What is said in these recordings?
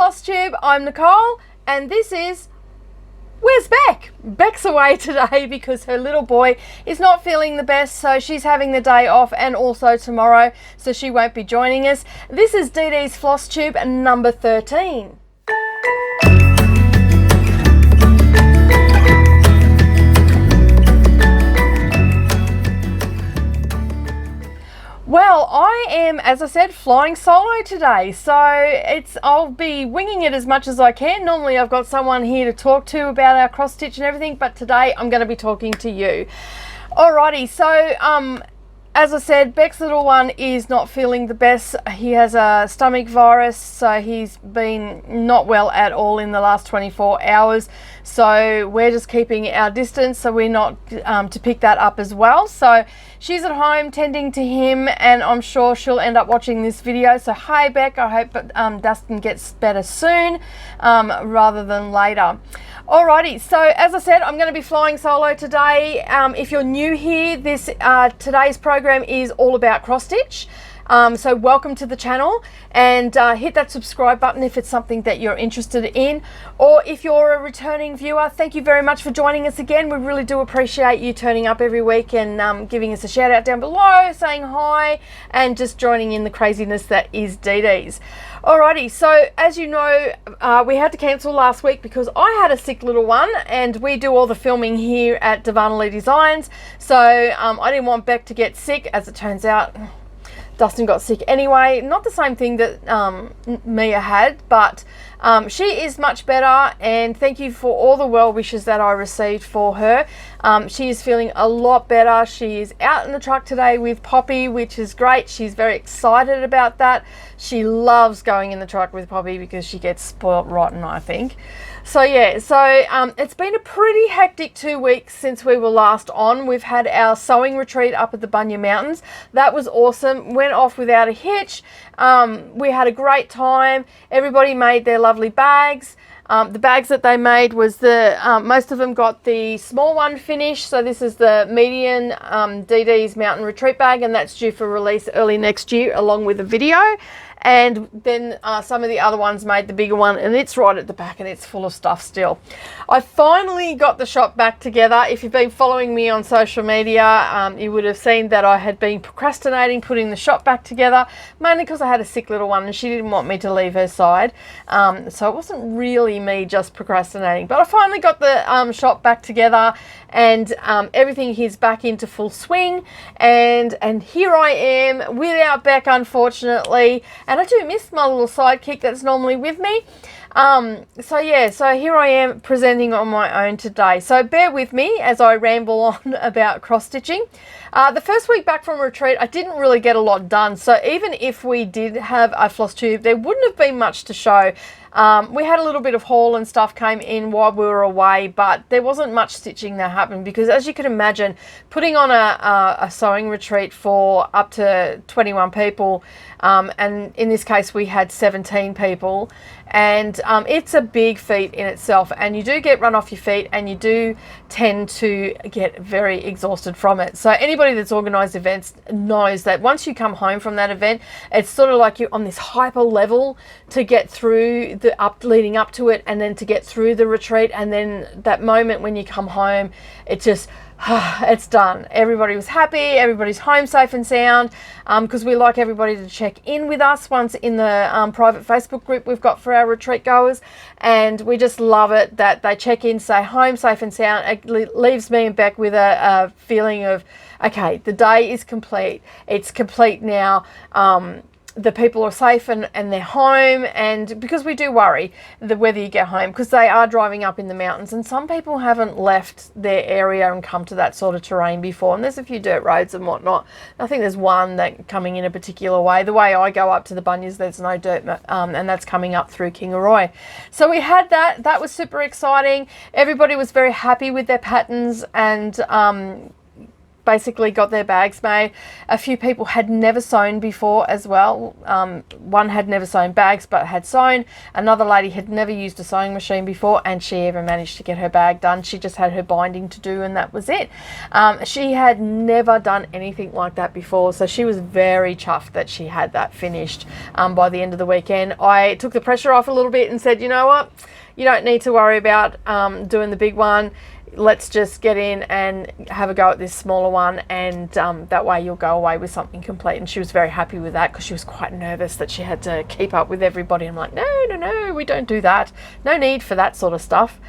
Flosstube. I'm Nicole, and this is Where's Bec? Bec's away today because her little boy is not feeling the best, so she's having the day off, and also tomorrow, so she won't be joining us. This is DDs Flosstube number 13. Well, I am, as I said, flying solo today, so I'll be winging it as much as I can. Normally I've got someone here to talk to about our cross stitch and everything, but today I'm going to be talking to you. Alrighty, so as I said, Bec's little one is not feeling the best. He has a stomach virus, so he's been not well at all in the last 24 hours. So we're just keeping our distance, so we're not to pick that up as well. So she's at home tending to him, and I'm sure she'll end up watching this video. So hey Bec, I hope Dustin gets better soon rather than later. Alrighty, so as I said, I'm going to be flying solo today. If you're new here, today's program is all about cross stitch. So welcome to the channel, and hit that subscribe button if it's something that you're interested in, or if you're a returning viewer, thank you very much for joining us again. We really do appreciate you turning up every week and giving us a shout out down below, saying hi, and just joining in the craziness that is DDs. Alrighty, so as you know, we had to cancel last week because I had a sick little one, and we do all the filming here at Darvanalee Designs, so I didn't want Bec to get sick. As it turns out, Dustin got sick anyway. Not the same thing that Mia had, but she is much better, and thank you for all the well wishes that I received for her. She is feeling a lot better. She is out in the truck today with Poppy, which is great. She's very excited about that. She loves going in the truck with Poppy because she gets spoilt rotten, I think. So yeah, it's been a pretty hectic 2 weeks since we were last on. We've had our sewing retreat up at the Bunya Mountains. That was awesome. Went off without a hitch. We had a great time. Everybody made their lovely bags. The bags that they made was most of them got the small one finished. So this is the median DD's Mountain Retreat bag, and that's due for release early next year along with a video. And then some of the other ones made the bigger one, and it's right at the back and it's full of stuff still. I finally got the shop back together. If you've been following me on social media, you would have seen that I had been procrastinating putting the shop back together, mainly because I had a sick little one and she didn't want me to leave her side. So it wasn't really me just procrastinating, but I finally got the shop back together, and everything is back into full swing, and here I am without Bec, unfortunately, and I do miss my little sidekick that's normally with me. So yeah, so here I am presenting on my own today, so bear with me as I ramble on about cross stitching. The first week back from retreat, I didn't really get a lot done, so even if we did have a floss tube, there wouldn't have been much to show. We had a little bit of haul and stuff came in while we were away, but there wasn't much stitching that happened because, as you can imagine, putting on a sewing retreat for up to 21 people, and in this case we had 17 people, and it's a big feat in itself, and you do get run off your feet, and you do tend to get very exhausted from it. So anybody that's organised events knows that once you come home from that event, it's sort of like you're on this hyper level to get through leading up to it, and then to get through the retreat, and then that moment when you come home, it just it's done. Everybody was happy, everybody's home safe and sound, because we like everybody to check in with us once in the private Facebook group we've got for our retreat goers, and we just love it that they check in, say home safe and sound. It leaves me and Bec with a feeling of, okay, the day is complete. It's complete now. The people are safe and they're home, and because we do worry whether you get home, because they are driving up in the mountains, and some people haven't left their area and come to that sort of terrain before, and there's a few dirt roads and whatnot. I think there's one that coming in a particular way. The way I go up to the Bunyas, there's no dirt, and that's coming up through Kingaroy. So we had that was super exciting. Everybody was very happy with their patterns, and basically got their bags made. A few people had never sewn before as well. One had never sewn bags but had sewn. Another lady had never used a sewing machine before, and she even managed to get her bag done. She just had her binding to do, and that was it. She had never done anything like that before, so she was very chuffed that she had that finished by the end of the weekend. I took the pressure off a little bit and said, you know what, you don't need to worry about doing the big one. Let's just get in and have a go at this smaller one, and that way you'll go away with something complete. And she was very happy with that, because she was quite nervous that she had to keep up with everybody. I'm like, no, we don't do that. No need for that sort of stuff.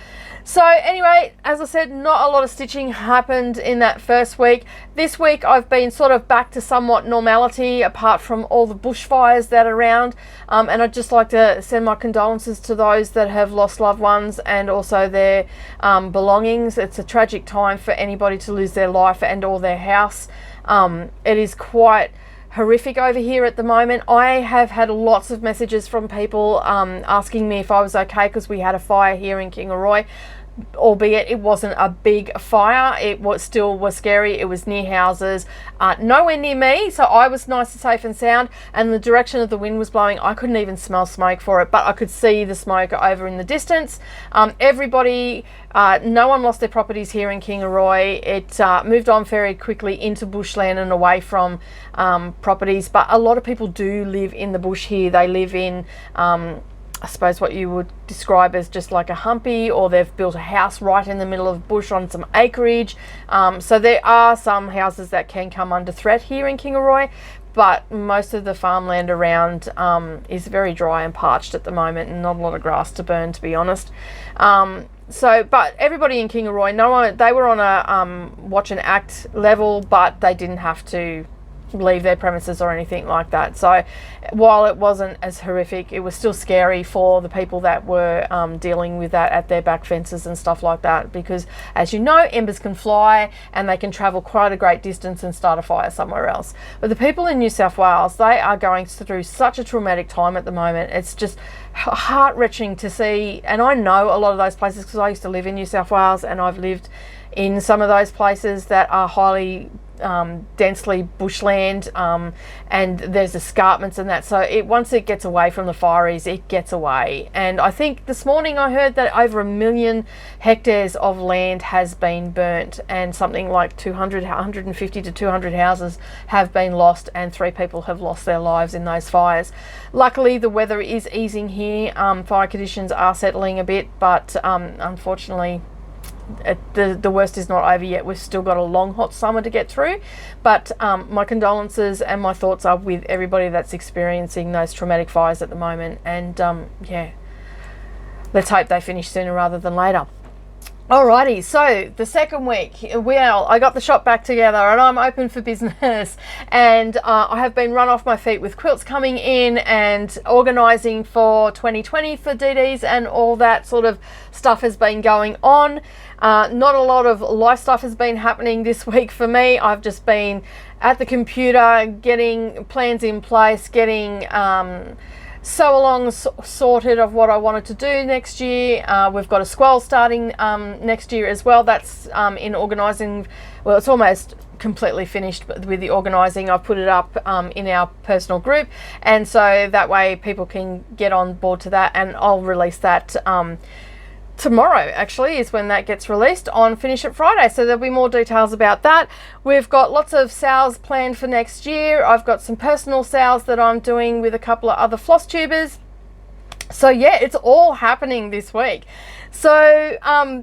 So anyway, as I said, not a lot of stitching happened in that first week. This week I've been sort of back to somewhat normality, apart from all the bushfires that are around. And I'd just like to send my condolences to those that have lost loved ones and also their belongings. It's a tragic time for anybody to lose their life and or their house. It is quite horrific over here at the moment. I have had lots of messages from people asking me if I was okay, because we had a fire here in Kingaroy. Albeit it wasn't a big fire, it was scary. It was near houses, nowhere near me, so I was nice and safe and sound, and the direction of the wind was blowing, I couldn't even smell smoke for it, but I could see the smoke over in the distance. Everybody, no one lost their properties here in Kingaroy. It moved on very quickly into bushland and away from properties, but a lot of people do live in the bush here. They live in I suppose what you would describe as just like a humpy, or they've built a house right in the middle of bush on some acreage. So there are some houses that can come under threat here in Kingaroy, but most of the farmland around is very dry and parched at the moment, and not a lot of grass to burn, to be honest. But everybody in Kingaroy, they were on a watch and act level, but they didn't have to leave their premises or anything like that. So while it wasn't as horrific, it was still scary for the people that were dealing with that at their back fences and stuff like that, because as you know, embers can fly and they can travel quite a great distance and start a fire somewhere else. But the people in New South Wales, they are going through such a traumatic time at the moment. It's just heart-wrenching to see, and I know a lot of those places because I used to live in New South Wales, and I've lived in some of those places that are highly densely bushland, and there's escarpments and that, so once it gets away from the fireys, it gets away. And I think this morning I heard that over 1 million hectares of land has been burnt, and something like 150 to 200 houses have been lost, and 3 people have lost their lives in those fires. Luckily the weather is easing here. Fire conditions are settling a bit, but unfortunately the worst is not over yet. We've still got a long hot summer to get through, but my condolences and my thoughts are with everybody that's experiencing those traumatic fires at the moment, and yeah, let's hope they finish sooner rather than later. Alrighty, so the second week, well, I got the shop back together and I'm open for business, and I have been run off my feet with quilts coming in and organising for 2020 for DDs, and all that sort of stuff has been going on. Not a lot of life stuff has been happening this week for me. I've just been at the computer getting plans in place, getting sew along sorted of what I wanted to do next year. We've got a squall starting next year as well. That's in organising. Well, it's almost completely finished with the organising. I've put it up in our personal group, and so that way people can get on board to that, and I'll release that tomorrow actually is when that gets released on Finish It Friday, so there'll be more details about that. We've got lots of sales planned for next year. I've got some personal sales that I'm doing with a couple of other floss tubers. So yeah, it's all happening this week. So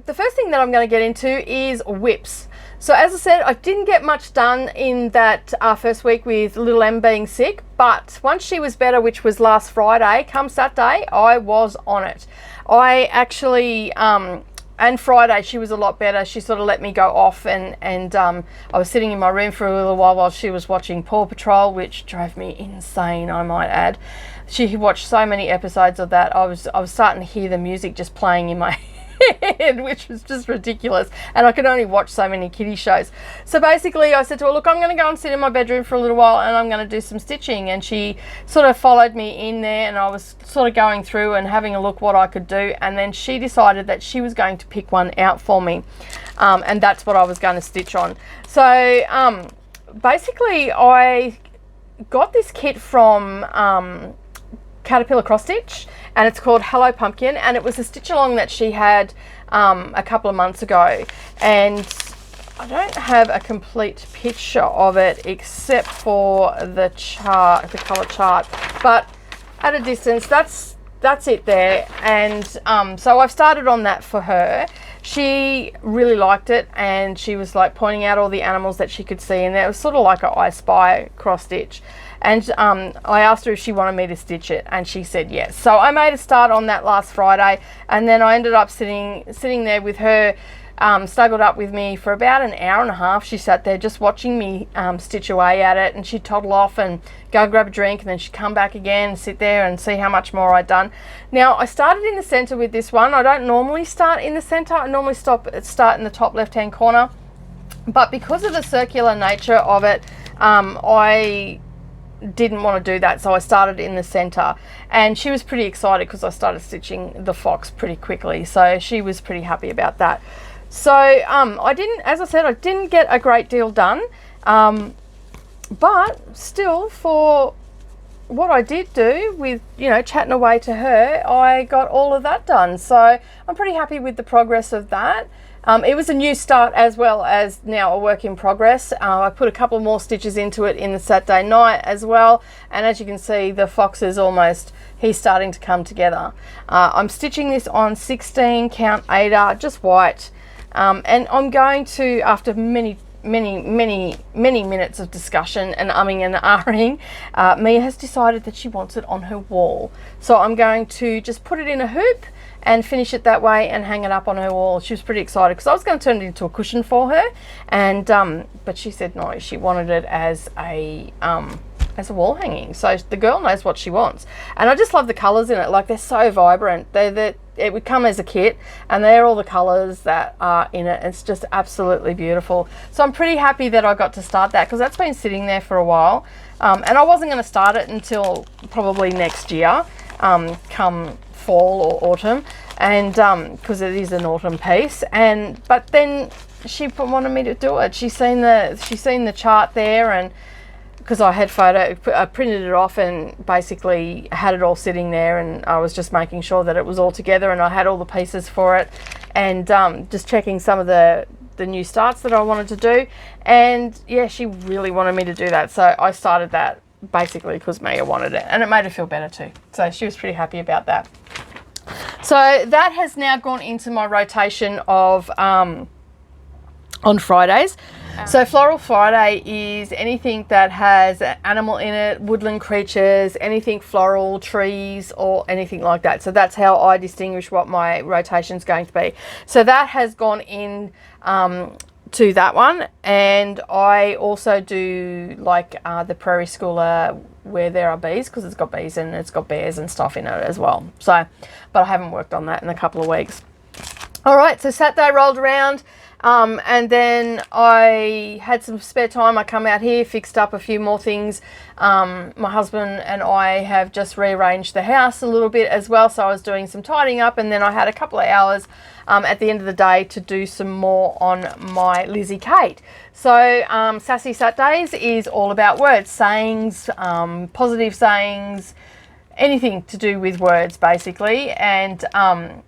the first thing that I'm going to get into is whips. So as I said, I didn't get much done in that first week with little Em being sick, but once she was better, which was last Friday, come Saturday, I was on it. I actually, and Friday she was a lot better. She sort of let me go off, and I was sitting in my room for a little while she was watching Paw Patrol, which drove me insane, I might add. She watched so many episodes of that. I was starting to hear the music just playing in my bed, which was just ridiculous. And I could only watch so many kiddie shows. So basically I said to her, look, I'm going to go and sit in my bedroom for a little while and I'm going to do some stitching. And she sort of followed me in there, and I was sort of going through and having a look what I could do. And then she decided that she was going to pick one out for me. And that's what I was going to stitch on. So basically I got this kit from Caterpillar Cross Stitch, and it's called Hello Pumpkin, and it was a stitch along that she had a couple of months ago, and I don't have a complete picture of it except for the chart, the color chart, but at a distance that's it there. And so I've started on that for her. She really liked it, and she was like pointing out all the animals that she could see, and it was sort of like a I Spy cross stitch. And I asked her if she wanted me to stitch it, and she said yes. So I made a start on that last Friday, and then I ended up sitting there with her, snuggled up with me for about an hour and a half. She sat there just watching me stitch away at it, and she'd toddle off and go grab a drink, and then she'd come back again and sit there and see how much more I'd done. Now, I started in the center with this one. I don't normally start in the center. I normally start in the top left-hand corner, but because of the circular nature of it, I didn't want to do that, so I started in the center, and she was pretty excited because I started stitching the fox pretty quickly, so she was pretty happy about that. So I didn't get a great deal done, but still, for what I did do with, you know, chatting away to her, I got all of that done. So I'm pretty happy with the progress of that. It was a new start as well as now a work in progress. I put a couple more stitches into it in the Saturday night as well, and as you can see, the fox is he's starting to come together. I'm stitching this on 16 count 8er, just white, and I'm going to, after many minutes of discussion and umming and ahhing, Mia has decided that she wants it on her wall. So I'm going to just put it in a hoop and finish it that way and hang it up on her wall. She was pretty excited because I was going to turn it into a cushion for her, and but she said no, she wanted it as a wall hanging. So the girl knows what she wants, and I just love the colors in it. Like, they're so vibrant. It would come as a kit, and they're all the colors that are in it. It's just absolutely beautiful. So I'm pretty happy that I got to start that, because that's been sitting there for a while, and I wasn't going to start it until probably next year, come fall or autumn, and because it is an autumn piece. But then she wanted me to do it. She's seen the chart there, and because I had I printed it off and basically had it all sitting there, and I was just making sure that it was all together, and I had all the pieces for it, and just checking some of the new starts that I wanted to do. And yeah, she really wanted me to do that, so I started that basically because Mia wanted it, and it made her feel better too. So she was pretty happy about that. So that has now gone into my rotation of on Fridays. So Floral Friday is anything that has an animal in it, woodland creatures, anything floral, trees, or anything like that. So that's how I distinguish what my rotation is going to be. So that has gone in to that one, and I also do like the Prairie Schooler where there are bees, because it's got bees and it's got bears and stuff in it as well. So, but I haven't worked on that in a couple of weeks. All right, so Saturday rolled around, and then I had some spare time. I come out here, fixed up a few more things. My husband and I have just rearranged the house a little bit as well, so I was doing some tidying up, and then I had a couple of hours at the end of the day to do some more on my Lizzie Kate. So Sassy Saturdays is all about words, sayings, positive sayings, anything to do with words basically. And I'm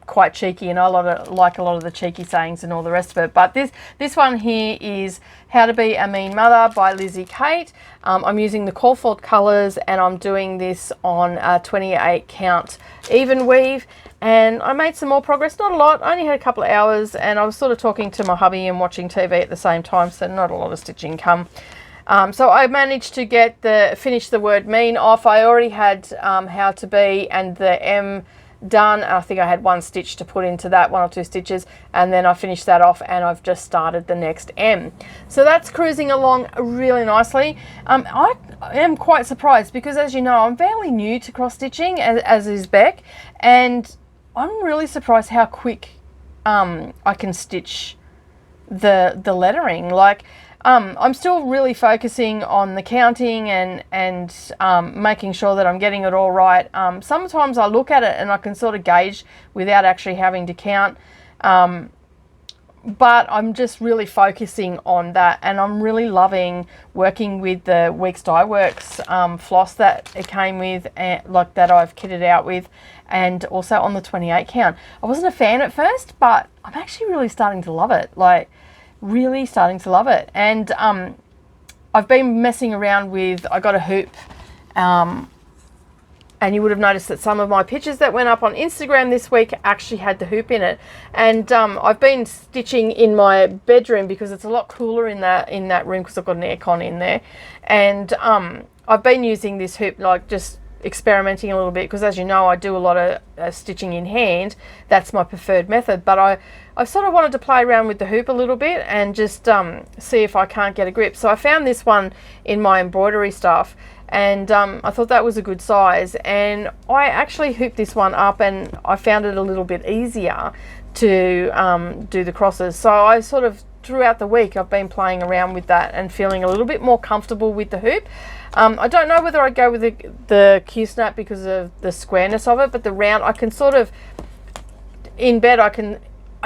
quite cheeky, and I like a lot of the cheeky sayings and all the rest of it. But this one here is How to Be a Mean Mother by Lizzie Kate. I'm using the Caulfield colours, and I'm doing this on a 28 count even weave. And I made some more progress, not a lot. I only had a couple of hours, and I was sort of talking to my hubby and watching TV at the same time, so not a lot of stitching come. So I managed to finish the word mean off. I already had How to Be and the M done. I think I had one stitch to put into that, 1 or 2 stitches, and then I finished that off, and I've just started the next M. So that's cruising along really nicely. I am quite surprised because, as you know, I'm fairly new to cross stitching, as is Bec, and I'm really surprised how quick I can stitch the lettering. Like, I'm still really focusing on the counting and making sure that I'm getting it all right. Sometimes I look at it and I can sort of gauge without actually having to count. But I'm just really focusing on that, and I'm really loving working with the Weeks Dye Works floss that it came with, and like that I've kitted out with, and also on the 28 count. I wasn't a fan at first, but I'm actually really starting to love it, like really starting to love it. And I've been messing around with, I got a hoop, and you would have noticed that some of my pictures that went up on Instagram this week actually had the hoop in it. And I've been stitching in my bedroom because it's a lot cooler in that room because I've got an aircon in there. And I've been using this hoop, like just experimenting a little bit, because as you know, I do a lot of stitching in hand. That's my preferred method. But I sort of wanted to play around with the hoop a little bit and just see if I can't get a grip. So I found this one in my embroidery stuff, and I thought that was a good size, and I actually hooped this one up, and I found it a little bit easier to do the crosses. So I sort of, throughout the week, I've been playing around with that and feeling a little bit more comfortable with the hoop. I don't know whether I'd go with the Q-snap because of the squareness of it, but the round, I can sort of, in bed, I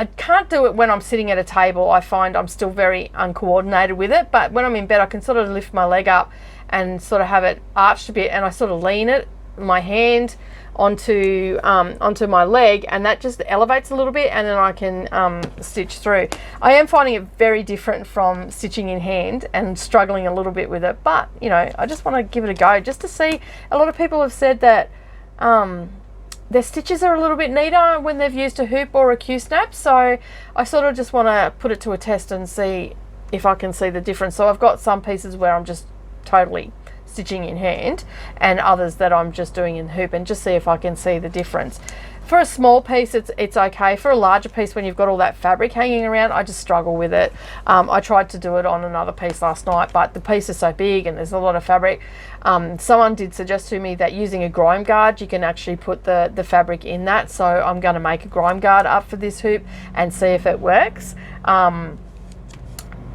can't do it when I'm sitting at a table. I find I'm still very uncoordinated with it, but when I'm in bed, I can sort of lift my leg up and sort of have it arched a bit, and I sort of lean it, my hand onto my leg, and that just elevates a little bit, and then I can stitch through. I am finding it very different from stitching in hand and struggling a little bit with it, but you know, I just want to give it a go just to see. A lot of people have said that their stitches are a little bit neater when they've used a hoop or a Q-snap, so I sort of just want to put it to a test and see if I can see the difference. So I've got some pieces where I'm just totally stitching in hand, and others that I'm just doing in hoop, and just see if I can see the difference. For a small piece, it's okay. For a larger piece, when you've got all that fabric hanging around, I just struggle with it. I tried to do it on another piece last night, but the piece is so big and there's a lot of fabric. Someone did suggest to me that using a grime guard, you can actually put the fabric in that, so I'm going to make a grime guard up for this hoop and see if it works.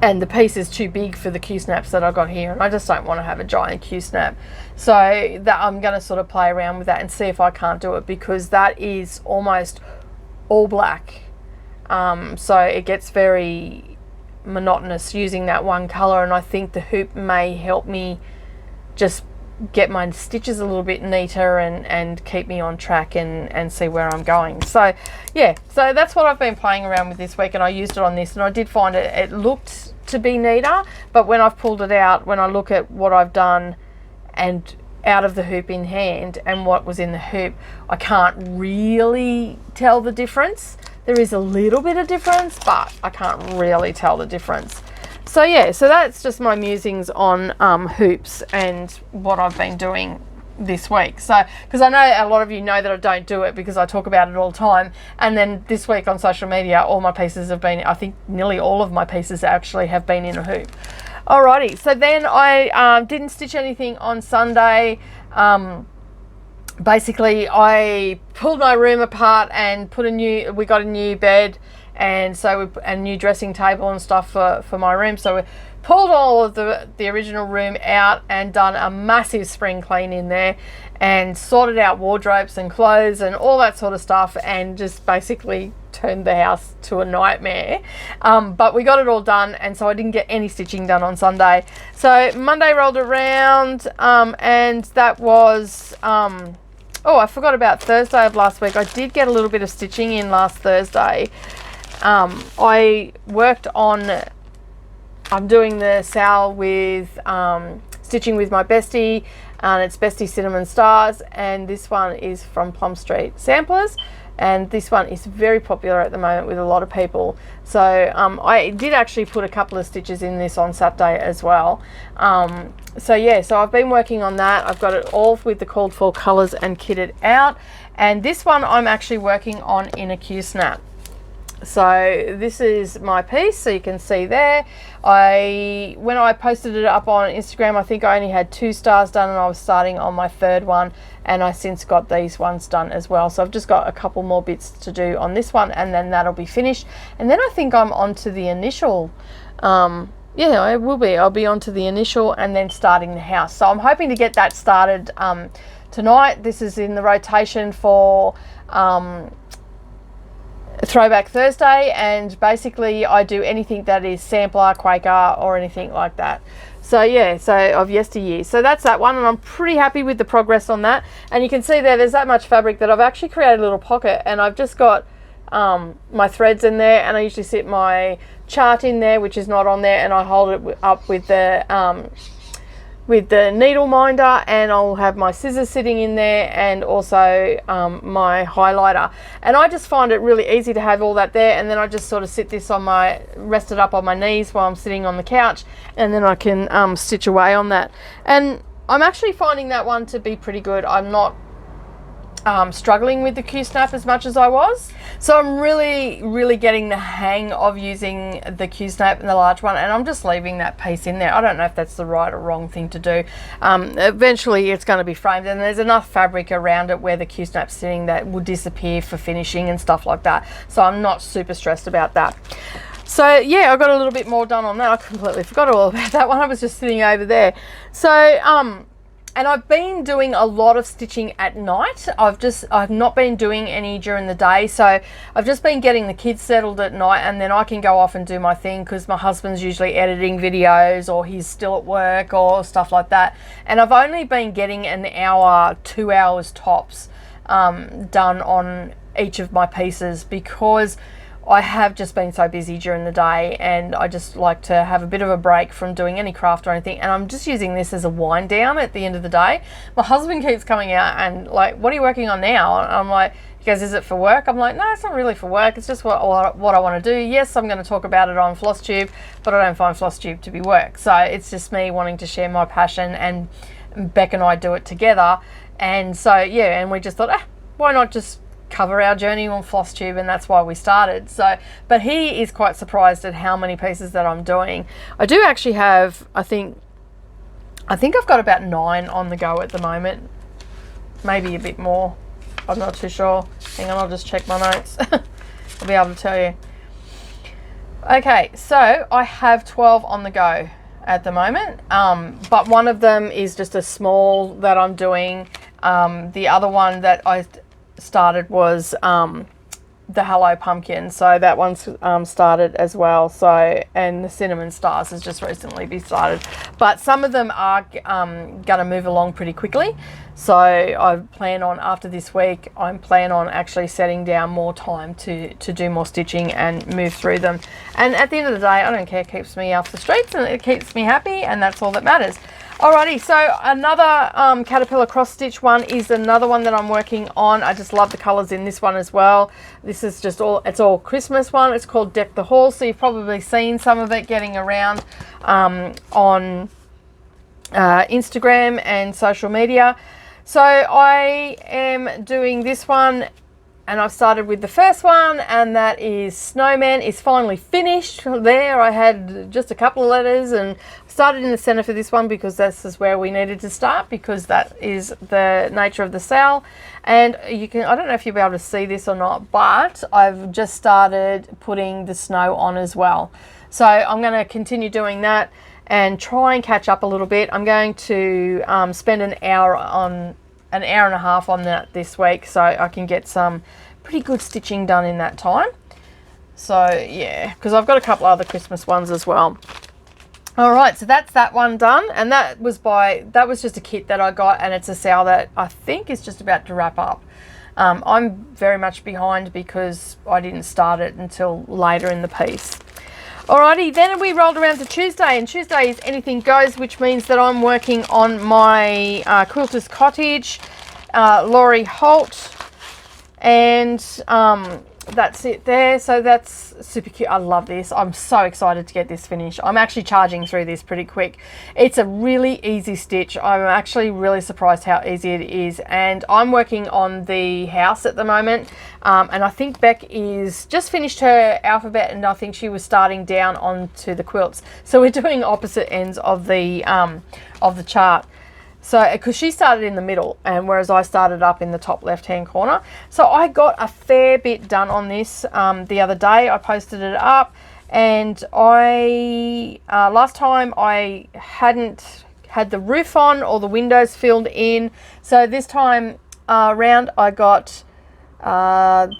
And the piece is too big for the Q-snaps that I've got here, and I just don't want to have a giant Q-snap. So that I'm going to sort of play around with that and see if I can't do it, because that is almost all black. So it gets very monotonous using that one color, and I think the hoop may help me just get my stitches a little bit neater and keep me on track and see where I'm going. So yeah, so that's what I've been playing around with this week, and I used it on this, and I did find it looked to be neater, but when I've pulled it out, when I look at what I've done and out of the hoop in hand and what was in the hoop, I can't really tell the difference. There is a little bit of difference, but I can't really tell the difference. So yeah, so that's just my musings on hoops and what I've been doing this week. So, because I know a lot of you know that I don't do it because I talk about it all the time, and then this week on social media, all my pieces have been, I think nearly all of my pieces actually have been in a hoop. Alrighty, so then I didn't stitch anything on Sunday. Basically, I pulled my room apart and we got a new bed, and so a new dressing table and stuff for my room. So we pulled all of the original room out and done a massive spring clean in there, and sorted out wardrobes and clothes and all that sort of stuff, and just basically turned the house to a nightmare. But we got it all done, and so I didn't get any stitching done on Sunday. So Monday rolled around, and that was oh, I forgot about Thursday of last week. I did get a little bit of stitching in last Thursday. I worked on, I'm doing the sale with stitching with my bestie, and it's Bestie Cinnamon Stars, and this one is from Plum Street Samplers, and this one is very popular at the moment with a lot of people. So I did actually put a couple of stitches in this on Saturday as well. So yeah, so I've been working on that. I've got it all with the called for colours and kitted out, and this one I'm actually working on in a Q-snap. So this is my piece, so you can see there. When I posted it up on Instagram, I think I only had 2 stars done, and I was starting on my 3rd one, and I since got these ones done as well. So I've just got a couple more bits to do on this one, and then that'll be finished. And then I think I'm on to the initial. Yeah, I will be. I'll be on to the initial and then starting the house. So I'm hoping to get that started tonight. This is in the rotation for Throwback Thursday, and basically I do anything that is sampler, Quaker, or anything like that. So yeah, so of yesteryear. So that's that one, and I'm pretty happy with the progress on that. And you can see there's that much fabric that I've actually created a little pocket, and I've just got my threads in there, and I usually sit my chart in there, which is not on there, and I hold it up with the needle minder, and I'll have my scissors sitting in there, and also my highlighter. And I just find it really easy to have all that there, and then I just sort of sit this on rest it up on my knees while I'm sitting on the couch, and then I can stitch away on that. And I'm actually finding that one to be pretty good. I'm not struggling with the Q-snap as much as I was, so I'm really getting the hang of using the Q-snap and the large one, and I'm just leaving that piece in there. I don't know if that's the right or wrong thing to do. Eventually it's going to be framed, and there's enough fabric around it where the Q-snap's sitting that will disappear for finishing and stuff like that, so I'm not super stressed about that. So yeah, I got a little bit more done on that. I completely forgot all about that one. I was just sitting over there. So and I've been doing a lot of stitching at night. I've not been doing any during the day, so I've just been getting the kids settled at night, and then I can go off and do my thing, because my husband's usually editing videos, or he's still at work or stuff like that. And I've only been getting an hour, 2 hours tops done on each of my pieces, because I have just been so busy during the day, and I just like to have a bit of a break from doing any craft or anything, and I'm just using this as a wind down at the end of the day. My husband keeps coming out and like, what are you working on now? And I'm like, he goes, is it for work? I'm like, no, it's not really for work, it's just what I want to do. Yes, I'm going to talk about it on Flosstube, but I don't find Flosstube to be work, so it's just me wanting to share my passion, and Bec and I do it together. And so yeah, and we just thought, why not just cover our journey on Flosstube, and that's why we started. So, but he is quite surprised at how many pieces that I'm doing. I do actually have, I think I've got about 9 on the go at the moment, maybe a bit more, I'm not too sure. Hang on, I'll just check my notes. I'll be able to tell you. Okay, so I have 12 on the go at the moment, but one of them is just a small that I'm doing. The other one that I started was the Hello Pumpkin, so that one's started as well. So, and the Cinnamon Stars has just recently been started, but some of them are gonna move along pretty quickly. So I plan on, after this week, I'm planning on actually setting down more time to do more stitching and move through them. And at the end of the day, I don't care, it keeps me off the streets and it keeps me happy, and that's all that matters. Alrighty, so another caterpillar cross stitch one is another one that I'm working on. I just love the colors in this one as well. This is just it's all Christmas one. It's called Deck the Hall, so you've probably seen some of it getting around on Instagram and social media. So I am doing this one, and I've started with the first one, and that is Snowman is finally finished. There I had just a couple of letters, and started in the center for this one because this is where we needed to start, because that is the nature of the cell. And you can, I don't know if you'll be able to see this or not, but I've just started putting the snow on as well. So I'm going to continue doing that and try and catch up a little bit. I'm going to spend an hour and a half on that this week, so I can get some pretty good stitching done in that time. So yeah, because I've got a couple other Christmas ones as well. All right, so that's that one done, and that was just a kit that I got, and it's a sale that I think is just about to wrap up. I'm very much behind because I didn't start it until later in the piece. Alrighty, then we rolled around to Tuesday, and Tuesday is Anything Goes, which means that I'm working on my Quilter's Cottage, Laurie Holt, and that's it there. So that's super cute. I love this. I'm so excited to get this finished. I'm actually charging through this pretty quick. It's a really easy stitch. I'm actually really surprised how easy it is. And I'm working on the house at the moment. And I think Bec is just finished her alphabet, and I think she was starting down onto the quilts. So we're doing opposite ends of the chart. So, because she started in the middle, and whereas I started up in the top left-hand corner. So I got a fair bit done on this the other day. I posted it up, and last time I hadn't had the roof on or the windows filled in. So this time around I got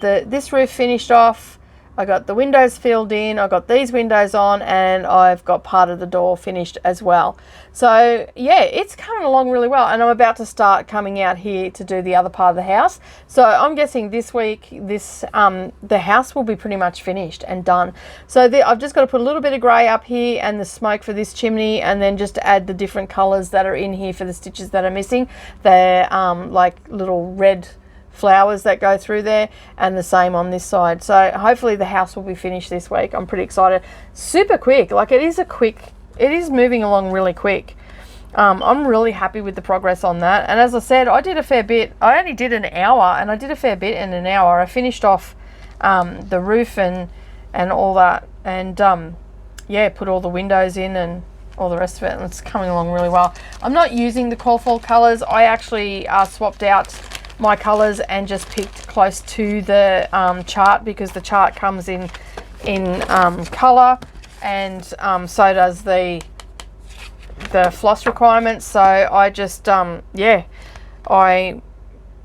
this roof finished off. I got the windows filled in, I got these windows on, and I've got part of the door finished as well. So yeah, it's coming along really well, and I'm about to start coming out here to do the other part of the house. So I'm guessing this week the house will be pretty much finished and done. So I've just got to put a little bit of grey up here and the smoke for this chimney, and then just add the different colours that are in here for the stitches that are missing. They're like little red flowers that go through there, and the same on this side. So hopefully the house will be finished this week. I'm pretty excited. Super quick. Like, it is moving along really quick. I'm really happy with the progress on that. And as I said, I did a fair bit. I only did an hour, and I did a fair bit in an hour. I finished off the roof and all that, and yeah, put all the windows in and all the rest of it, and it's coming along really well. I'm not using the Call colors. I actually swapped out my colors and just picked close to the chart, because the chart comes in color, and so does the floss requirements. So I just yeah, I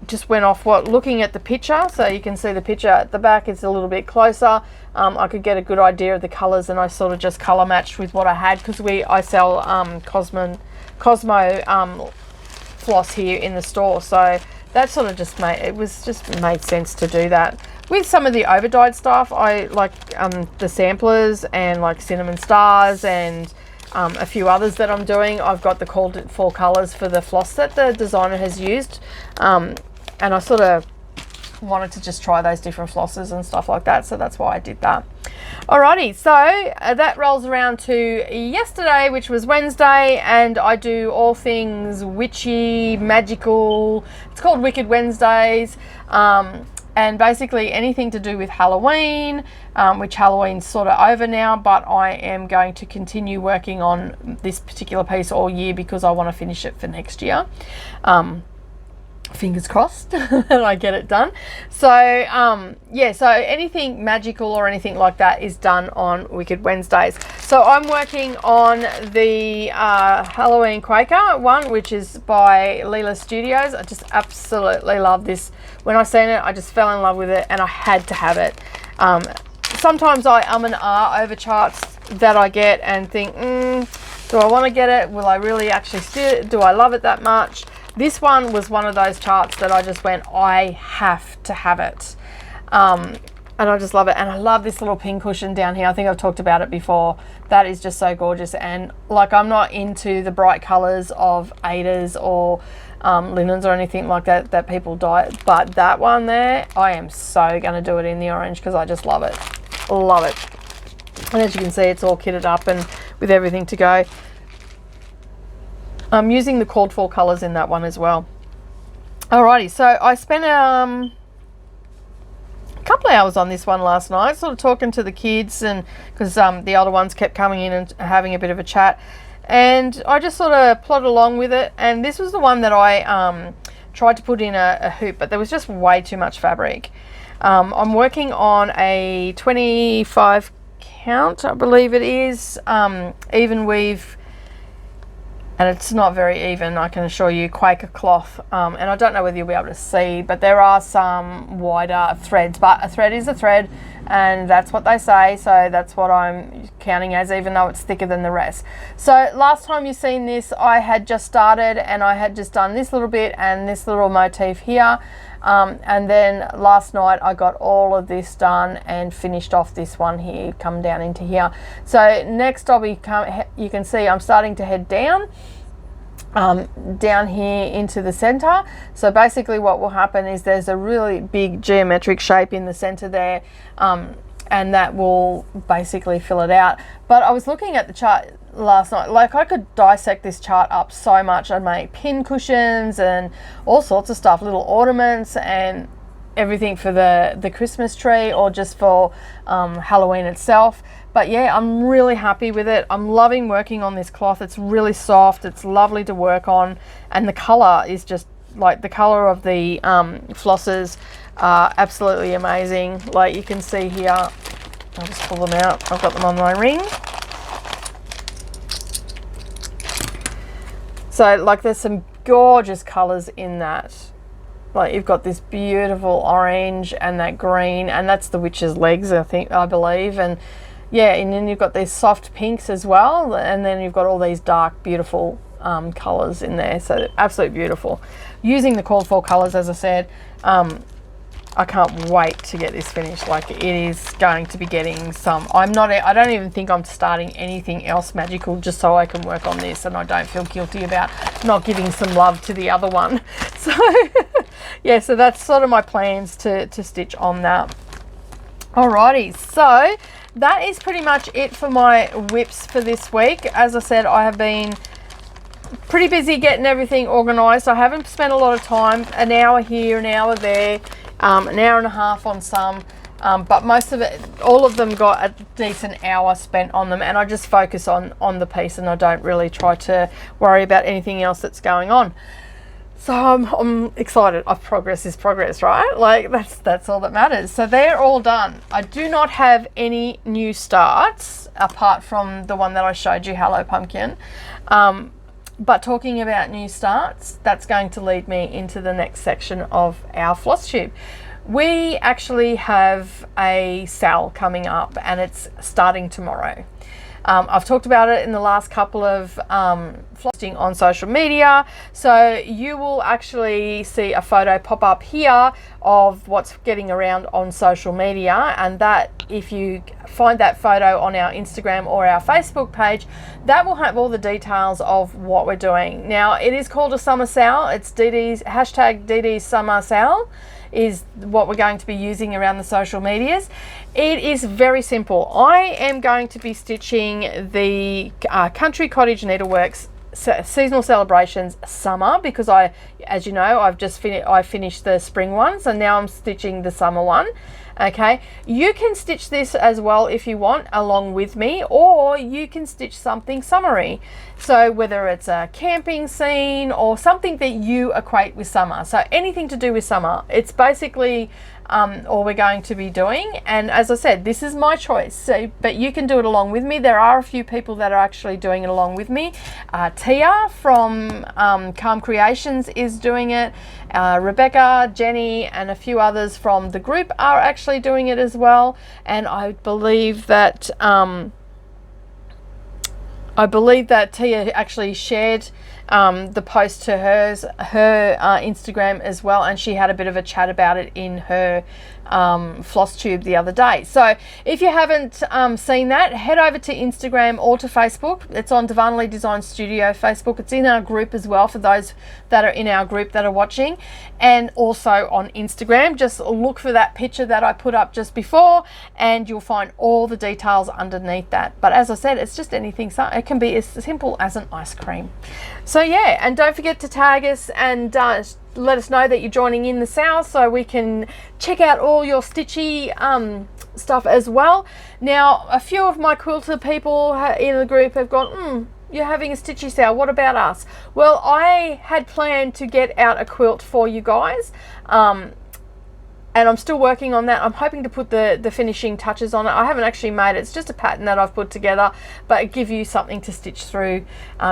just went off looking at the picture. So you can see the picture at the back, it's a little bit closer. I could get a good idea of the colors, and I sort of just color matched with what I had, because I sell Cosmo floss here in the store. So that sort of just made sense to do that. With some of the overdyed stuff, I like the samplers and like cinnamon stars and a few others that I'm doing. I've got the called for colors for the floss that the designer has used, and I sort of wanted to just try those different flosses and stuff like that, so that's why I did that. Alrighty, so that rolls around to yesterday, which was Wednesday, and I do all things witchy, magical. It's called Wicked Wednesdays, and basically anything to do with Halloween, which Halloween's sort of over now, but I am going to continue working on this particular piece all year, because I want to finish it for next year. Fingers crossed that I get it done. So yeah, so anything magical or anything like that is done on Wicked Wednesdays. So I'm working on the Halloween Quaker one, which is by Leela Studios. I just absolutely love this. When I seen it, I just fell in love with it, and I had to have it. Sometimes I and ah over charts that I get and think, do I want to get it? Will I really actually steal it? Do I love it that much? This one was one of those charts that I just went, I have to have it. And I just love it. And I love this little pin cushion down here. I think I've talked about it before. That is just so gorgeous. And like, I'm not into the bright colors of Aidas or linens or anything like that that people dye, but that one there, I am so going to do it in the orange, because I just love it. Love it. And as you can see, it's all kitted up and with everything to go. I'm using the called for colors in that one as well. Alrighty, so I spent a couple of hours on this one last night, sort of talking to the kids, and because the older ones kept coming in and having a bit of a chat, and I just sort of plodded along with it. And this was the one that I tried to put in a hoop, but there was just way too much fabric. I'm working on a 25 count, I believe it is, even weave. And it's not very even, I can assure you, Quaker cloth. And I don't know whether you'll be able to see, but there are some wider threads. But a thread is a thread, and that's what they say. So that's what I'm counting as, even though it's thicker than the rest. So last time you've seen this, I had just started, and I had just done this little bit and this little motif here. And then last night I got all of this done and finished off this one here, come down into here. So next I'll be, you can see I'm starting to head down. down here into the center. So basically what will happen is there's a really big geometric shape in the center there, and that will basically fill it out. But I was looking at the chart last night, like I could dissect this chart up so much. I'd make pin cushions and all sorts of stuff, little ornaments and everything for the Christmas tree, or just for Halloween itself. But yeah, I'm really happy with it. I'm loving working on this cloth. It's really soft, it's lovely to work on, and the color is just like the color of the flosses are absolutely amazing. Like you can see here, I'll just pull them out. I've got them on my ring. So like there's some gorgeous colors in that. Like you've got this beautiful orange and that green, and that's the witch's legs, I believe. And yeah, and then you've got these soft pinks as well, and then you've got all these dark, beautiful colors in there. So absolutely beautiful. Using the called for colors, as I said, I can't wait to get this finished. Like it is going to be getting some. I don't even think I'm starting anything else magical just so I can work on this, and I don't feel guilty about not giving some love to the other one. So yeah, so that's sort of my plans to stitch on that. Alrighty, so that is pretty much it for my whips for this week. As I said, I have been pretty busy getting everything organized. I haven't spent a lot of time, an hour here, an hour there, an hour and a half on some, but most of it, all of them got a decent hour spent on them, and I just focus on the piece, and I don't really try to worry about anything else that's going on. So I'm excited. Progress is progress, right? Like that's all that matters. So they're all done. I do not have any new starts apart from the one that I showed you, Hello Pumpkin. But talking about new starts, that's going to lead me into the next section of our floss tube. We actually have a sale coming up, and it's starting tomorrow. I've talked about it in the last couple of flossing on social media, so you will actually see a photo pop up here of what's getting around on social media, and that if you find that photo on our Instagram or our Facebook page, that will have all the details of what we're doing. Now it is called a summer sale. It's hashtag DDs Summer Sale is what we're going to be using around the social medias. It is very simple. I am going to be stitching the Country Cottage Needleworks Seasonal Celebrations Summer, because as you know, I finished the spring ones, and now I'm stitching the summer one. Okay, you can stitch this as well if you want along with me, or you can stitch something summery. So whether it's a camping scene or something that you equate with summer, so anything to do with summer, it's basically all we're going to be doing. And as I said, this is my choice, so but you can do it along with me. There are a few people that are actually doing it along with me. Tia from Calm Creations is doing it. Rebecca, Jenny, and a few others from the group are actually doing it as well. And I believe that Tia actually shared the post to her Instagram as well, and she had a bit of a chat about it in her Flosstube the other day. So if you haven't seen that, head over to Instagram or to Facebook. It's on Darvanalee Design Studio Facebook. It's in our group as well for those that are in our group that are watching, and also on Instagram. Just look for that picture that I put up just before, and you'll find all the details underneath that. But as I said, it's just anything. So it can be as simple as an ice cream. So yeah, and don't forget to tag us and let us know that you're joining in the sale, so we can check out all your stitchy stuff as well. Now, a few of my quilter people in the group have gone, you're having a stitchy sale, what about us? Well, I had planned to get out a quilt for you guys, and I'm still working on that. I'm hoping to put the finishing touches on it. I haven't actually made it. It's just a pattern that I've put together, but give you something to stitch through,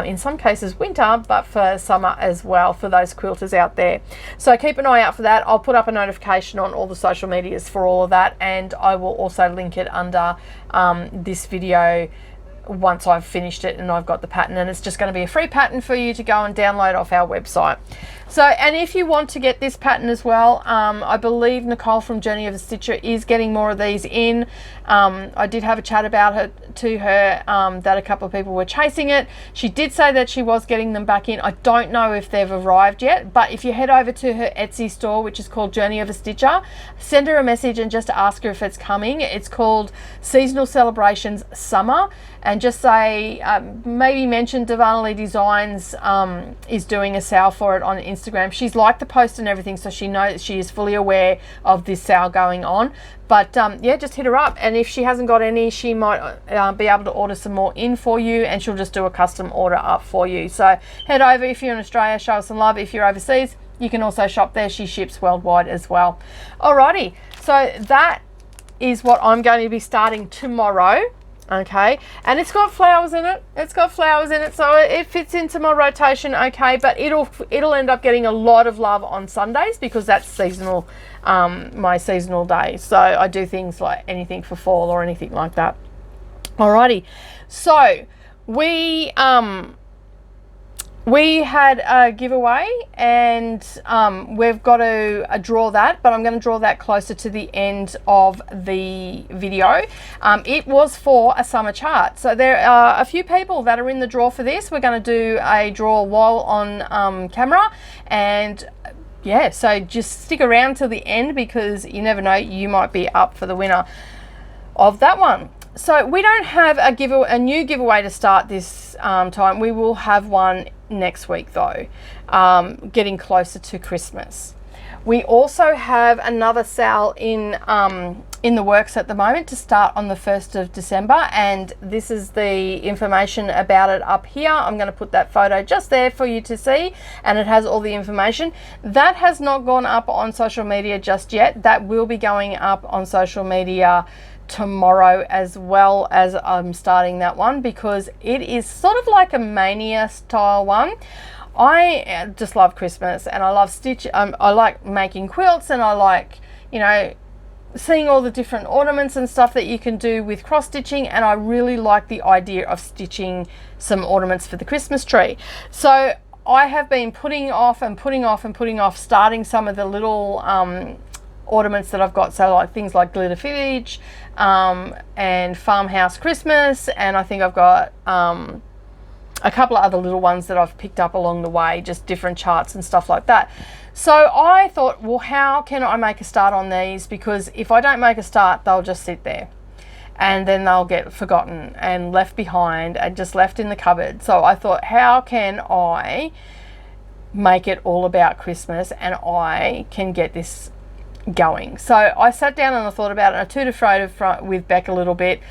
in some cases winter, but for summer as well, for those quilters out there. So keep an eye out for that. I'll put up a notification on all the social medias for all of that, and I will also link it under this video once I've finished it and I've got the pattern, and it's just going to be a free pattern for you to go and download off our website. So, and if you want to get this pattern as well, I believe Nicole from Journey of a Stitcher is getting more of these in. I did have a chat about it to her, that a couple of people were chasing it. She did say that she was getting them back in. I don't know if they've arrived yet, but if you head over to her Etsy store, which is called Journey of a Stitcher, send her a message and just ask her if it's coming. It's called Seasonal Celebrations Summer, and just say, maybe mention Darvanalee Designs is doing a sale for it on Instagram. She's liked the post and everything, so she knows, she is fully aware of this sale going on. But yeah, just hit her up, and if she hasn't got any, she might be able to order some more in for you, and she'll just do a custom order up for you. So head over if you're in Australia, show us some love. If you're overseas, you can also shop there. She ships worldwide as well. Alrighty, so that is what I'm going to be starting tomorrow. Okay, and it's got flowers in it. It's got flowers in it, so it fits into my rotation. Okay, but it'll end up getting a lot of love on Sundays because that's seasonal, my seasonal day. So I do things like anything for fall or anything like that. Alrighty, so we had a giveaway, and we've got to draw that, but I'm going to draw that closer to the end of the video. It was for a summer chart. So there are a few people that are in the draw for this. We're going to do a draw while on camera, and yeah, so just stick around till the end because you never know, you might be up for the winner of that one. So we don't have a new giveaway to start this time. We will have one next week though, getting closer to Christmas. We also have another sale in the works at the moment to start on the 1st of December, and this is the information about it up here. I'm going to put that photo just there for you to see, and it has all the information. That has not gone up on social media just yet. That will be going up on social media tomorrow, as well as I'm starting that one because it is sort of like a mania style one. I just love Christmas, and I love I like making quilts, and I like, you know, seeing all the different ornaments and stuff that you can do with cross stitching, and I really like the idea of stitching some ornaments for the Christmas tree. So I have been putting off starting some of the little ornaments that I've got, so like things like glitter village and farmhouse Christmas, and I think I've got a couple of other little ones that I've picked up along the way, just different charts and stuff like that. So I thought, well, how can I make a start on these? Because if I don't make a start, they'll just sit there and then they'll get forgotten and left behind and just left in the cupboard. So I thought, how can I make it all about Christmas and I can get this going? So I sat down and I thought about it. I toed and froed with Bec a little bit,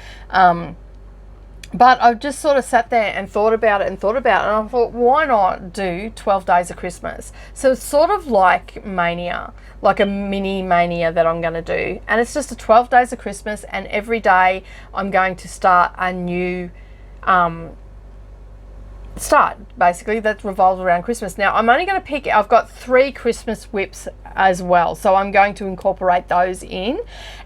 but I've just sort of sat there and thought about it, and I thought, why not do 12 days of Christmas? So it's sort of like mania, like a mini mania that I'm going to do, and it's just a 12 days of Christmas, and every day I'm going to start a new start basically that revolves around Christmas. Now I'm only going to pick, I've got 3 Christmas whips as well, so I'm going to incorporate those in,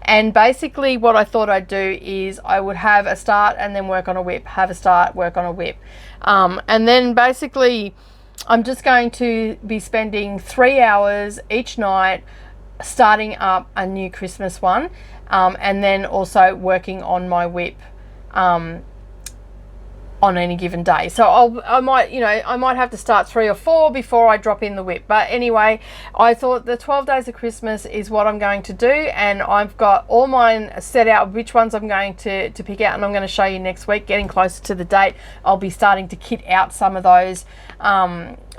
and basically what I thought I'd do is I would have a start and then work on a whip, have a start, work on a whip, and then basically I'm just going to be spending 3 hours each night starting up a new Christmas one, and then also working on my whip on any given day. So I might have to start 3 or 4 before I drop in the whip. But anyway, I thought the 12 days of Christmas is what I'm going to do, and I've got all mine set out, which ones I'm going to pick out, and I'm going to show you next week. Getting closer to the date, I'll be starting to kit out some of those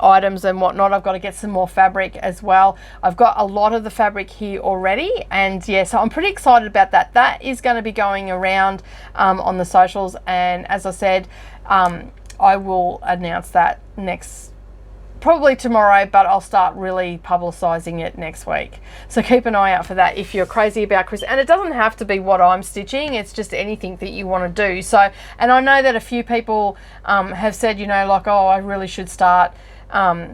items and whatnot. I've got to get some more fabric as well. I've got a lot of the fabric here already, and yeah, so I'm pretty excited about that. That is going to be going around on the socials, and as I said, I will announce that probably tomorrow, but I'll start really publicizing it next week. So keep an eye out for that if you're crazy about Christmas. And it doesn't have to be what I'm stitching, it's just anything that you want to do. So, and I know that a few people have said, you know, like, oh, I really should start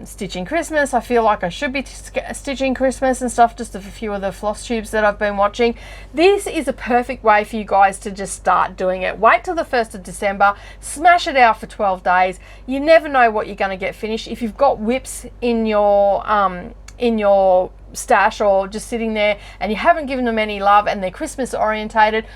stitching Christmas. I feel like I should be stitching Christmas and stuff, just a few of the floss tubes that I've been watching. This is a perfect way for you guys to just start doing it. Wait till the 1st of December, smash it out for 12 days. You never know what you're going to get finished. If you've got whips in your stash or just sitting there and you haven't given them any love and they're Christmas orientated,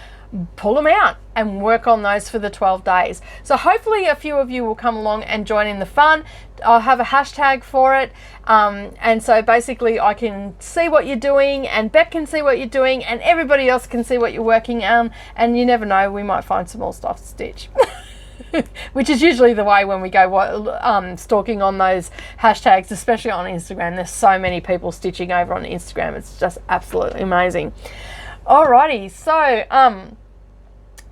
pull them out and work on those for the 12 days. So hopefully a few of you will come along and join in the fun. I'll have a hashtag for it, and so basically I can see what you're doing and Bec can see what you're doing and everybody else can see what you're working on, and you never know, we might find some more stuff to stitch. Which is usually the way when we go stalking on those hashtags, especially on Instagram. There's so many people stitching over on Instagram. It's just absolutely amazing. Alrighty, so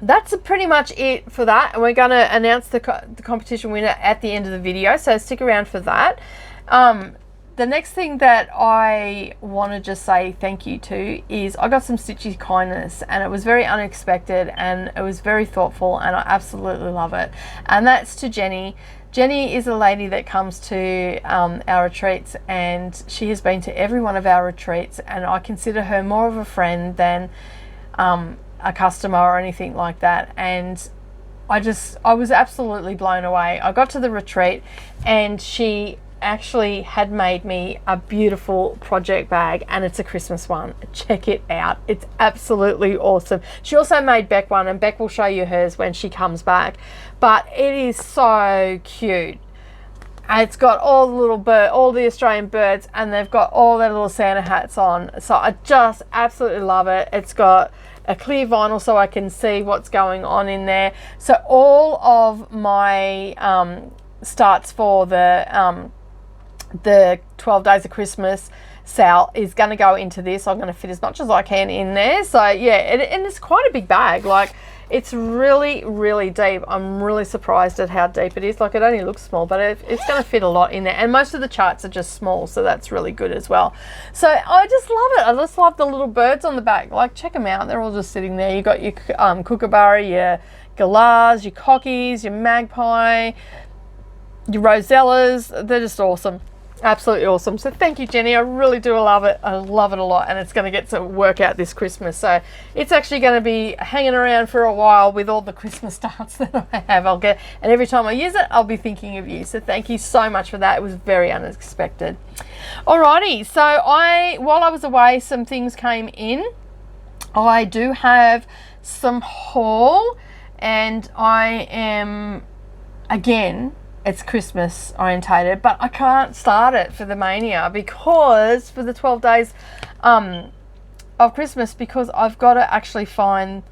that's pretty much it for that, and we're going to announce the competition winner at the end of the video, so stick around for that. The next thing that I want to just say thank you to is I got some Stitchy kindness, and it was very unexpected and it was very thoughtful, and I absolutely love it. And that's to Jenny. Jenny is a lady that comes to our retreats, and she has been to every one of our retreats, and I consider her more of a friend than a customer or anything like that. And I was absolutely blown away. I got to the retreat and she actually had made me a beautiful project bag, and it's a Christmas one. Check it out, it's absolutely awesome. She also made Bec one, and Bec will show you hers when she comes back, but it is so cute. It's got all the little all the Australian birds, and they've got all their little Santa hats on, so I just absolutely love it. It's got a clear vinyl so I can see what's going on in there. So all of my starts for the 12 days of Christmas sale is going to go into this. I'm going to fit as much as I can in there. So yeah, and it's quite a big bag. Like, it's really, really deep. I'm really surprised at how deep it is. Like, it only looks small, but it's going to fit a lot in there. And most of the charts are just small, so that's really good as well. So I just love it. I just love the little birds on the back. Like, check them out. They're all just sitting there. You got your kookaburra, your galahs, your cockies, your magpie, your rosellas. They're just awesome. Absolutely awesome. So thank you, Jenny. I really do love it. I love it a lot, and it's going to get to work out this Christmas. So it's actually going to be hanging around for a while with all the Christmas starts that I have. And every time I use it, I'll be thinking of you. So thank you so much for that. It was very unexpected. Alrighty. So while I was away, some things came in. I do have some haul, and I am, again, it's Christmas orientated, but I can't start it for the mania because for the 12 days of Christmas, because I've got to actually find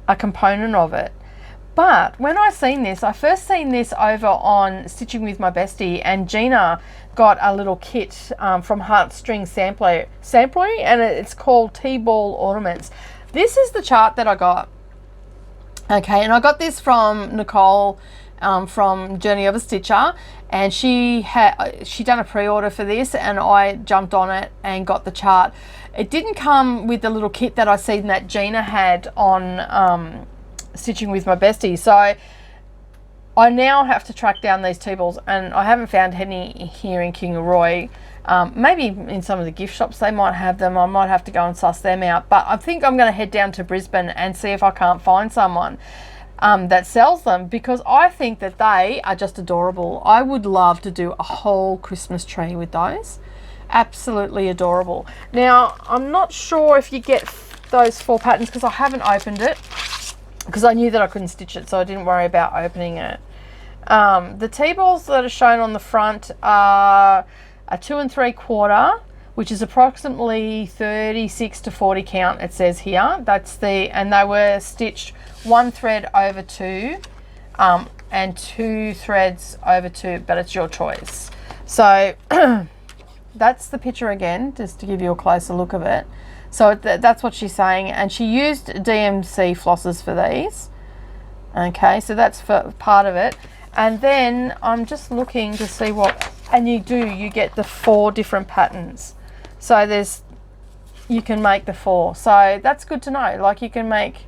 a component of it. But when I first seen this over on Stitching with My Bestie, and Gina got a little kit from Heartstring Sampler, and it's called T-Ball Ornaments. This is the chart that I got. Okay, and I got this from Nicole from Journey of a Stitcher, and she done a pre-order for this, and I jumped on it and got the chart. It didn't come with the little kit that I seen that Gina had on Stitching with My Bestie, so I now have to track down these T-balls, and I haven't found any here in Kingaroy. Maybe in some of the gift shops they might have them. I might have to go and suss them out, but I think I'm going to head down to Brisbane and see if I can't find someone that sells them, because I think that they are just adorable. I would love to do a whole Christmas tree with those. Absolutely adorable. Now, I'm not sure if you get those 4 patterns because I haven't opened it, because I knew that I couldn't stitch it, so I didn't worry about opening it. The T-balls that are shown on the front are a 2 3/4, which is approximately 36 to 40 count, it says here. And they were stitched 1 thread over 2 and 2 threads over 2, but it's your choice. So that's the picture again, just to give you a closer look of it. So that's what she's saying, and she used DMC flosses for these. Okay, so that's for part of it. And then I'm just looking to see what, and you get the 4 different patterns. So you can make the 4. So that's good to know. Like, you can make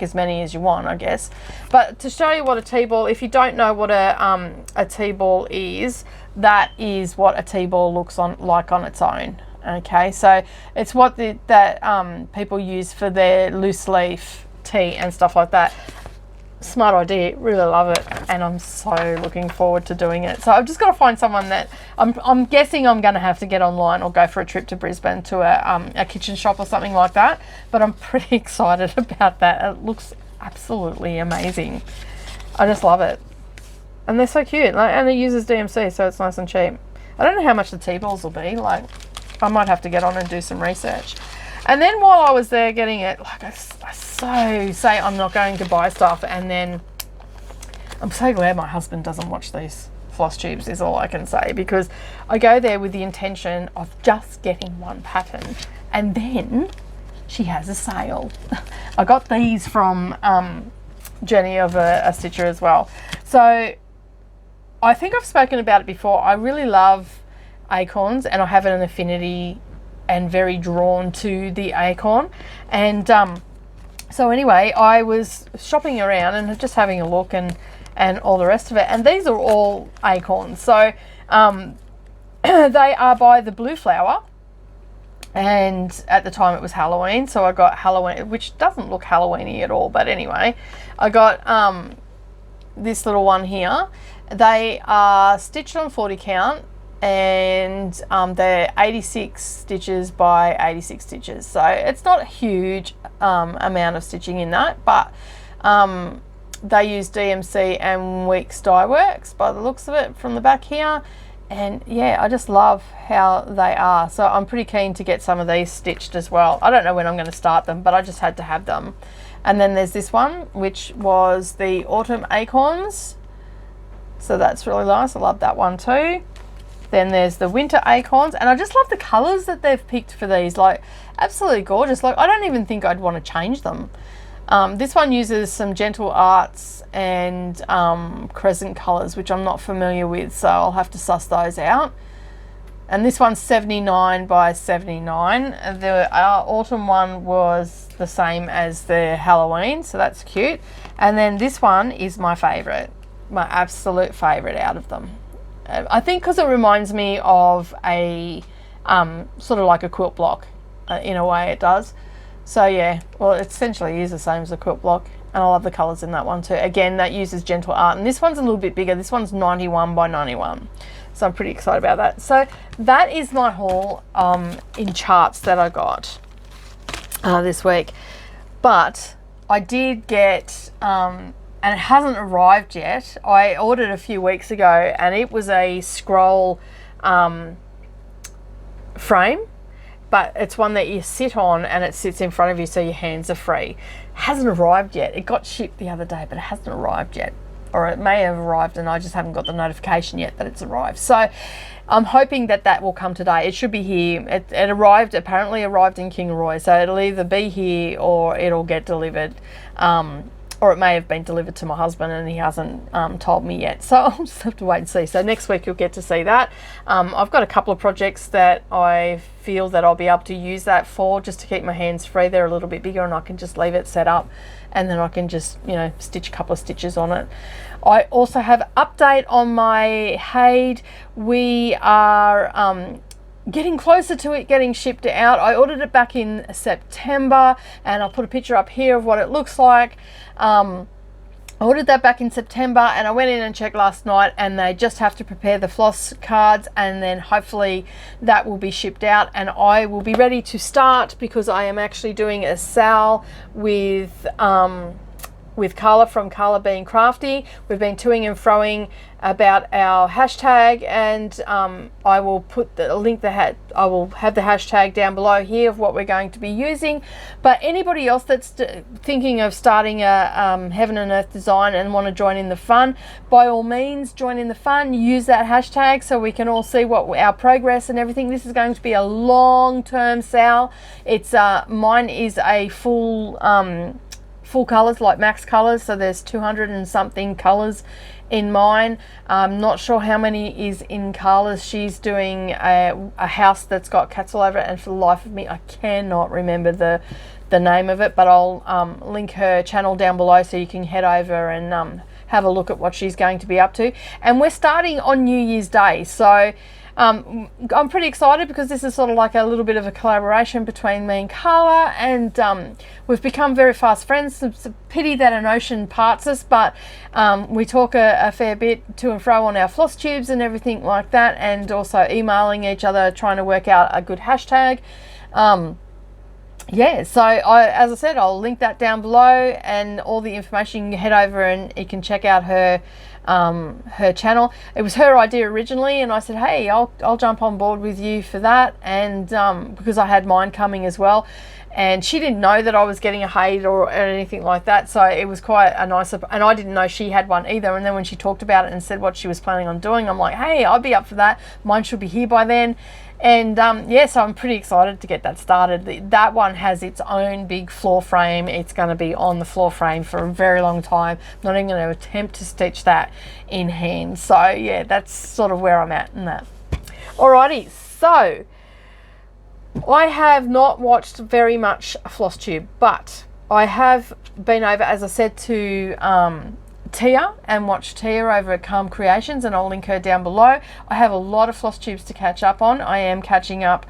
as many as you want, I guess. But to show you what a T-ball, if you don't know what a T-ball is, that is what a T-ball looks like on its own. Okay, so it's what people use for their loose leaf tea and stuff like that. Smart idea, really love it, and I'm so looking forward to doing it. So I've just got to find someone that I'm guessing I'm going to have to get online or go for a trip to Brisbane to a kitchen shop or something like that. But I'm pretty excited about that. It looks absolutely amazing. I just love it, and they're so cute. And it uses DMC, so it's nice and cheap. I don't know how much the tea balls will be. Like, I might have to get on and do some research. And then while I was there getting it, like I so say I'm not going to buy stuff, and then I'm so glad my husband doesn't watch these floss tubes is all I can say, because I go there with the intention of just getting one pattern, and then she has a sale. I got these from Jenny of a stitcher as well. So I think I've spoken about it before. I really love acorns, and I have an affinity and very drawn to the acorn. And so anyway, I was shopping around and just having a look and all the rest of it, and these are all acorns. So they are by the Blue Flower, and at the time it was Halloween, so I got Halloween, which doesn't look Halloweeny at all, but anyway, I got this little one here. They are stitched on 40 count, and they're 86 stitches by 86 stitches, so it's not a huge amount of stitching in that, but they use DMC and Weeks Dye Works by the looks of it from the back here. And yeah, I just love how they are, so I'm pretty keen to get some of these stitched as well. I don't know when I'm going to start them, but I just had to have them. And then there's this one, which was the Autumn Acorns, so that's really nice. I love that one too. Then there's the Winter Acorns, and I just love the colours that they've picked for these, like absolutely gorgeous. Like, I don't even think I'd want to change them. This one uses some Gentle Arts and Crescent colours, which I'm not familiar with, so I'll have to suss those out. And this one's 79 by 79. The Autumn one was the same as the Halloween, so that's cute. And then this one is my favourite, my absolute favourite out of them. I think because it reminds me of a sort of like a quilt block, in a way it does. So yeah, well, it essentially is the same as a quilt block, and I love the colours in that one too. Again, that uses Gentle Art, and this one's a little bit bigger. This one's 91 by 91, so I'm pretty excited about that. So that is my haul in charts that I got this week. But I did get, and it hasn't arrived yet, I ordered a few weeks ago, and it was a scroll frame, but it's one that you sit on and it sits in front of you so your hands are free. Hasn't arrived yet. It got shipped the other day, but it hasn't arrived yet. Or it may have arrived and I just haven't got the notification yet that it's arrived. So I'm hoping that that will come today. It should be here. It apparently arrived in Kingaroy, so it'll either be here or it'll get delivered. Or it may have been delivered to my husband and he hasn't told me yet. So I'll just have to wait and see. So next week you'll get to see that. I've got a couple of projects that I feel that I'll be able to use that for, just to keep my hands free. They're a little bit bigger and I can just leave it set up, and then I can just, you know, stitch a couple of stitches on it. I also have an update on my Hade. We are getting closer to it getting shipped out. I ordered it back in September, and I'll put a picture up here of what it looks like. I ordered that back in September, and I went in and checked last night, and they just have to prepare the floss cards, and then hopefully that will be shipped out and I will be ready to start, because I am actually doing a sale with Carla from Carla Being Crafty. We've been toing and froing about our hashtag, and I will put the link, I will have the hashtag down below here of what we're going to be using. But anybody else that's thinking of starting a Heaven and Earth design and want to join in the fun, by all means join in the fun. Use that hashtag so we can all see what our progress and everything. This is going to be a long-term sale. It's mine is a full colors, like max colors, so there's 200 and something colors in mine. I'm not sure how many is in Carla's. She's doing a house that's got cats all over it, and for the life of me I cannot remember the name of it, but I'll link her channel down below so you can head over and have a look at what she's going to be up to. And we're starting on New Year's Day, so I'm pretty excited because this is sort of like a little bit of a collaboration between me and Carla, and we've become very fast friends. It's a pity that an ocean parts us, but we talk a fair bit to and fro on our floss tubes and everything like that, and also emailing each other trying to work out a good hashtag. Yeah, so as I said, I'll link that down below, and all the information, you can head over and you can check out her channel. It was her idea originally, and I said, hey, I'll jump on board with you for that, and because I had mine coming as well, and she didn't know that I was getting a hate or anything like that, so it was quite a nice, and I didn't know she had one either. And then when she talked about it and said what she was planning on doing, I'm like, hey, I'll be up for that. Mine should be here by then. And yeah, so I'm pretty excited to get that started. That one has its own big floor frame. It's going to be on the floor frame for a very long time. I'm not even going to attempt to stitch that in hand. So yeah, that's sort of where I'm at in that. Alrighty, so I have not watched very much Flosstube, but I have been over, as I said, to Tia and watch Tia over at Calm Creations, and I'll link her down below. I have a lot of floss tubes to catch up on. I am catching up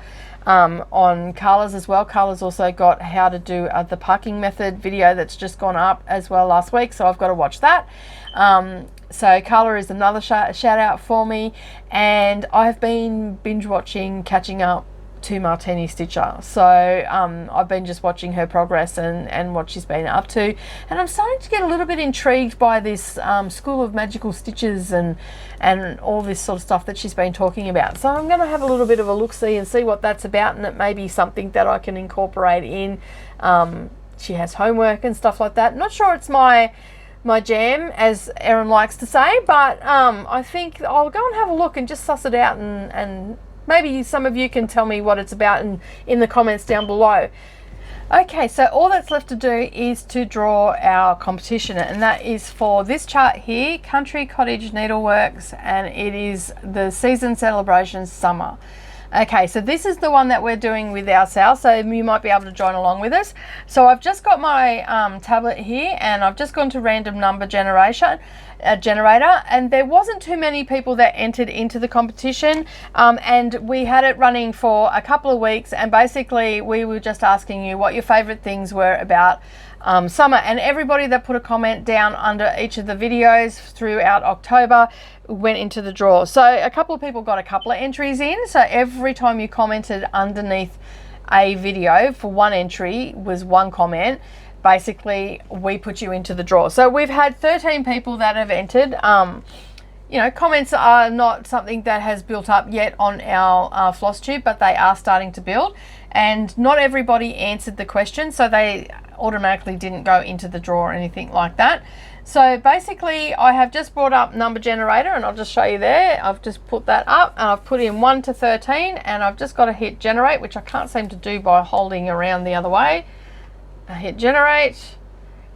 on Carla's as well. Carla's also got how to do the parking method video that's just gone up as well last week, so I've got to watch that. So Carla is another shout out for me, and I've been binge watching, catching up to Martini Stitcher. So I've been just watching her progress and what she's been up to, and I'm starting to get a little bit intrigued by this School of Magical Stitches and all this sort of stuff that she's been talking about. So I'm going to have a little bit of a look-see and see what that's about, and it may be something that I can incorporate in. She has homework and stuff like that. Not sure it's my jam, as Erin likes to say, but I think I'll go and have a look and just suss it out, and maybe some of you can tell me what it's about in the comments down below. Okay, so all that's left to do is to draw our competition, and that is for this chart here, Country Cottage Needleworks, and it is the Season Celebration Summer. Okay, so this is the one that we're doing with ourselves, so you might be able to join along with us. So I've just got my tablet here, and I've just gone to random number generator, and there wasn't too many people that entered into the competition, and we had it running for a couple of weeks, and basically we were just asking you what your favorite things were about summer, and everybody that put a comment down under each of the videos throughout October went into the draw. So a couple of people got a couple of entries in, so every time you commented underneath a video for one entry was one comment. Basically we put you into the draw. So we've had 13 people that have entered. You know, comments are not something that has built up yet on our floss tube, but they are starting to build, and not everybody answered the question, so they automatically didn't go into the draw or anything like that. So basically I have just brought up number generator, and I'll just show you there. I've just put that up, and I've put in 1 to 13, and I've just got to hit generate, which I can't seem to do by holding around the other way. I hit generate,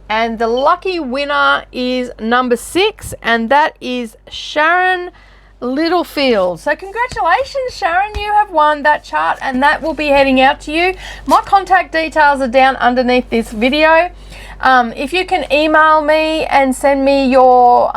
and the lucky winner is number 6, and that is Sharon Littlefield. So congratulations, Sharon, you have won that chart, and that will be heading out to you. My contact details are down underneath this video. If you can email me and send me your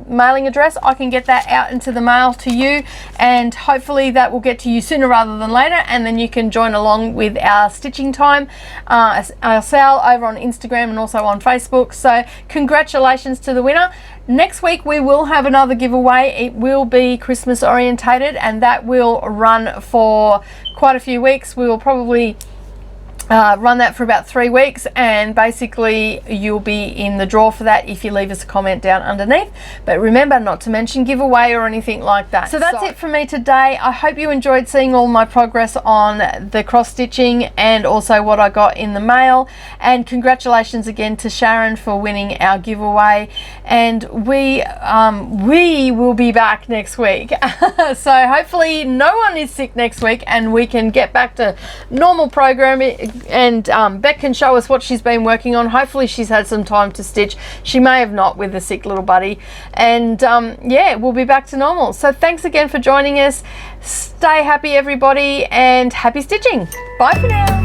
mailing address, I can get that out into the mail to you, and hopefully that will get to you sooner rather than later, and then you can join along with our stitching time, our sale over on Instagram and also on Facebook. So congratulations to the winner. Next week we will have another giveaway. It will be Christmas orientated, and that will run for quite a few weeks. We will probably run that for about 3 weeks, and basically you'll be in the draw for that if you leave us a comment down underneath. But remember not to mention giveaway or anything like that. So that's it for me today. I hope you enjoyed seeing all my progress on the cross stitching and also what I got in the mail, and congratulations again to Sharon for winning our giveaway, and we will be back next week. So hopefully no one is sick next week, and we can get back to normal programming, and Bec can show us what she's been working on. Hopefully she's had some time to stitch. She may have not with the sick little buddy, and yeah, we'll be back to normal. So thanks again for joining us. Stay happy everybody, and happy stitching. Bye for now.